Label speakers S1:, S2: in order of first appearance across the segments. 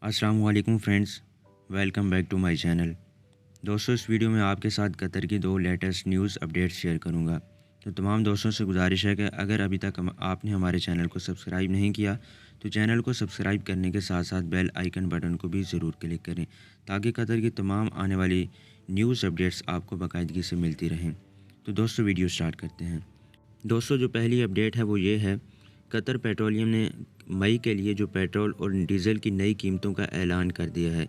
S1: السلام علیکم friends, welcome back to my channel. دوستوں، اس ویڈیو میں آپ کے ساتھ قطر کی 2 لیٹسٹ نیوز اپڈیٹس شیئر کروں گا۔ تو تمام دوستوں سے گزارش ہے کہ اگر ابھی تک آپ نے ہمارے چینل کو سبسکرائب نہیں کیا تو چینل کو سبسکرائب کرنے کے ساتھ ساتھ بیل آئیکن بٹن کو بھی ضرور کلک کریں تاکہ قطر کی تمام آنے والی نیوز اپڈیٹس آپ کو باقاعدگی سے ملتی رہیں۔ تو دوستوں، ویڈیو سٹارٹ کرتے ہیں۔ دوستوں، جو پہلی اپڈیٹ ہے وہ یہ ہے، قطر پیٹرولیم نے مئی کے لیے جو پیٹرول اور ڈیزل کی نئی قیمتوں کا اعلان کر دیا ہے۔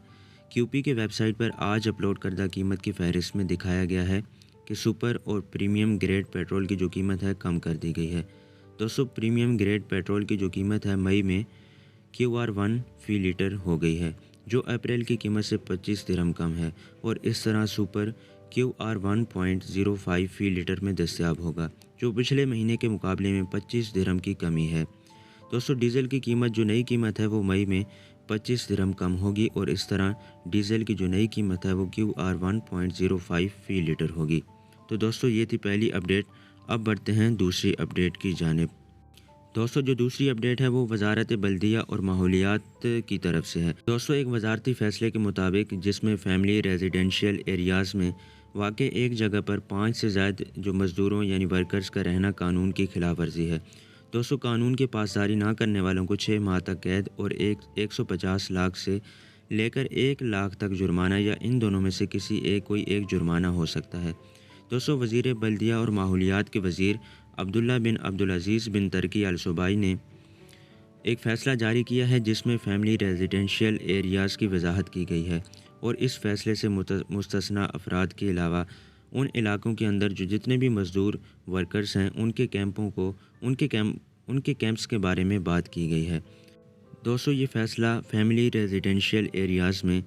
S1: QP کے ویب سائٹ پر آج اپلوڈ کردہ قیمت کی فہرست میں دکھایا گیا ہے کہ سپر اور پریمیم گریڈ پیٹرول کی جو قیمت ہے کم کر دی گئی ہے۔ دوستوں، پریمیم گریڈ پیٹرول کی جو قیمت ہے مئی میں QR1 فی لیٹر ہو گئی ہے، جو اپریل کی قیمت سے 25 درہم کم ہے، اور اس طرح سپر QR1.05 فی لیٹر میں دستیاب ہوگا، جو پچھلے مہینے کے مقابلے میں 25 درہم کی کمی ہے۔ دوستوں، ڈیزل کی قیمت جو نئی قیمت ہے وہ مئی میں 25 درہم کم ہوگی، اور اس طرح ڈیزل کی جو نئی قیمت ہے وہ QR1.05 فی لیٹر ہوگی۔ تو دوستوں، یہ تھی پہلی اپڈیٹ۔ اب بڑھتے ہیں دوسری اپڈیٹ کی جانب۔ دوستوں، جو دوسری اپڈیٹ ہے وہ وزارت بلدیہ اور ماحولیات کی طرف سے ہے۔ دوستوں، ایک وزارتی فیصلے کے مطابق، جس میں فیملی ریزیڈنشیل ایریاز میں واقع ایک جگہ پر 5 سے زائد جو مزدوروں یعنی ورکرز کا رہنا قانون کی خلاف ورزی ہے۔ دوستوں، قانون کی پاسداری نہ کرنے والوں کو 6 ماہ تک قید اور 150 لاکھ سے لے کر 1 لاکھ تک جرمانہ یا ان دونوں میں سے کوئی ایک جرمانہ ہو سکتا ہے۔ دوستوں، وزیر بلدیہ اور ماحولیات کے وزیر عبداللہ بن عبدالعزیز بن ترکی الصوبائی نے ایک فیصلہ جاری کیا ہے جس میں فیملی ریزیڈنشیل ایریاز کی وضاحت کی گئی ہے، اور اس فیصلے سے مستثنی افراد کے علاوہ ان علاقوں کے اندر جو جتنے بھی مزدور ورکرز ہیں ان کے کیمپس کے بارے میں بات کی گئی ہے۔ دوستوں، یہ فیصلہ فیملی ریزیڈنشیل ایریاز میں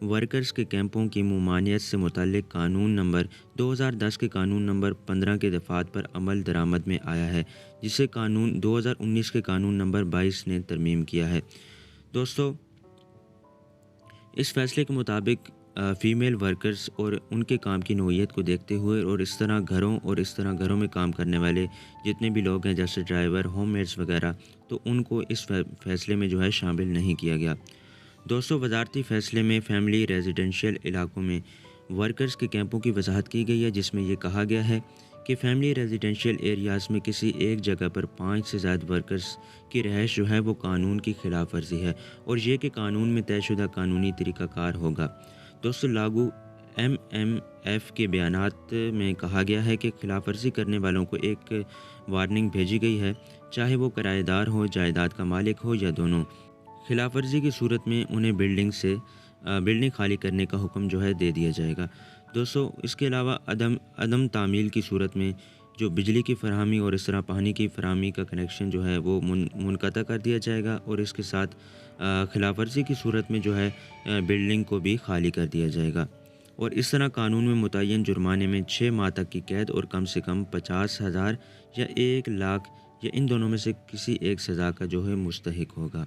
S1: ورکرز کے کیمپوں کی ممانعت سے متعلق قانون نمبر 2010 کے قانون نمبر 15 کے دفعات پر عمل درآمد میں آیا ہے، جسے قانون 2019 کے قانون نمبر 22 نے ترمیم کیا ہے۔ دوستوں، اس فیصلے کے مطابق فیمیل ورکرز اور ان کے کام کی نوعیت کو دیکھتے ہوئے اور اس طرح گھروں میں کام کرنے والے جتنے بھی لوگ ہیں جیسے ڈرائیور، ہوم میڈس وغیرہ، تو ان کو اس فیصلے میں جو ہے شامل نہیں کیا گیا۔ دوستوں، وزارتی فیصلے میں فیملی ریزیڈنشیل علاقوں میں ورکرز کے کیمپوں کی وضاحت کی گئی ہے، جس میں یہ کہا گیا ہے کہ فیملی ریزیڈنشیل ایریاز میں کسی ایک جگہ پر 5 سے زائد ورکرز کی رہائش جو ہے وہ قانون کی خلاف ورزی ہے، اور یہ کہ قانون میں طے شدہ قانونی طریقہ کار ہوگا۔ دوستوں، لاگو MMF کے بیانات میں کہا گیا ہے کہ خلاف ورزی کرنے والوں کو ایک وارننگ بھیجی گئی ہے، چاہے وہ کرایہ دار ہو، جائیداد کا مالک ہو یا دونوں۔ خلاف ورزی کی صورت میں انہیں بلڈنگ خالی کرنے کا حکم جو ہے دے دیا جائے گا۔ دوستوں، اس کے علاوہ عدم تعمیل کی صورت میں جو بجلی کی فراہمی اور اس طرح پانی کی فراہمی کا کنیکشن جو ہے وہ منقطع کر دیا جائے گا، اور اس کے ساتھ خلاف ورزی کی صورت میں جو ہے بلڈنگ کو بھی خالی کر دیا جائے گا، اور اس طرح قانون میں متعین جرمانے میں 6 ماہ تک کی قید اور کم سے کم 50,000 یا 1 لاکھ یا ان دونوں میں سے کسی ایک سزا کا جو ہے مستحق ہوگا۔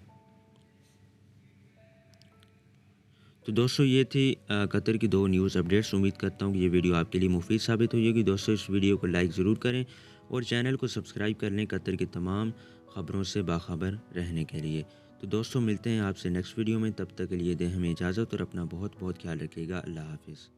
S1: تو دوستوں، یہ تھی قطر کی 2 نیوز اپڈیٹس۔ امید کرتا ہوں کہ یہ ویڈیو آپ کے لیے مفید ثابت ہوئے گی۔ دوستوں، اس ویڈیو کو لائک ضرور کریں اور چینل کو سبسکرائب کر لیں قطر کی تمام خبروں سے باخبر رہنے کے لیے۔ تو دوستوں، ملتے ہیں آپ سے نیکسٹ ویڈیو میں، تب تک کے لیے دیں ہمیں اجازت اور اپنا بہت خیال رکھیے گا۔ اللہ حافظ۔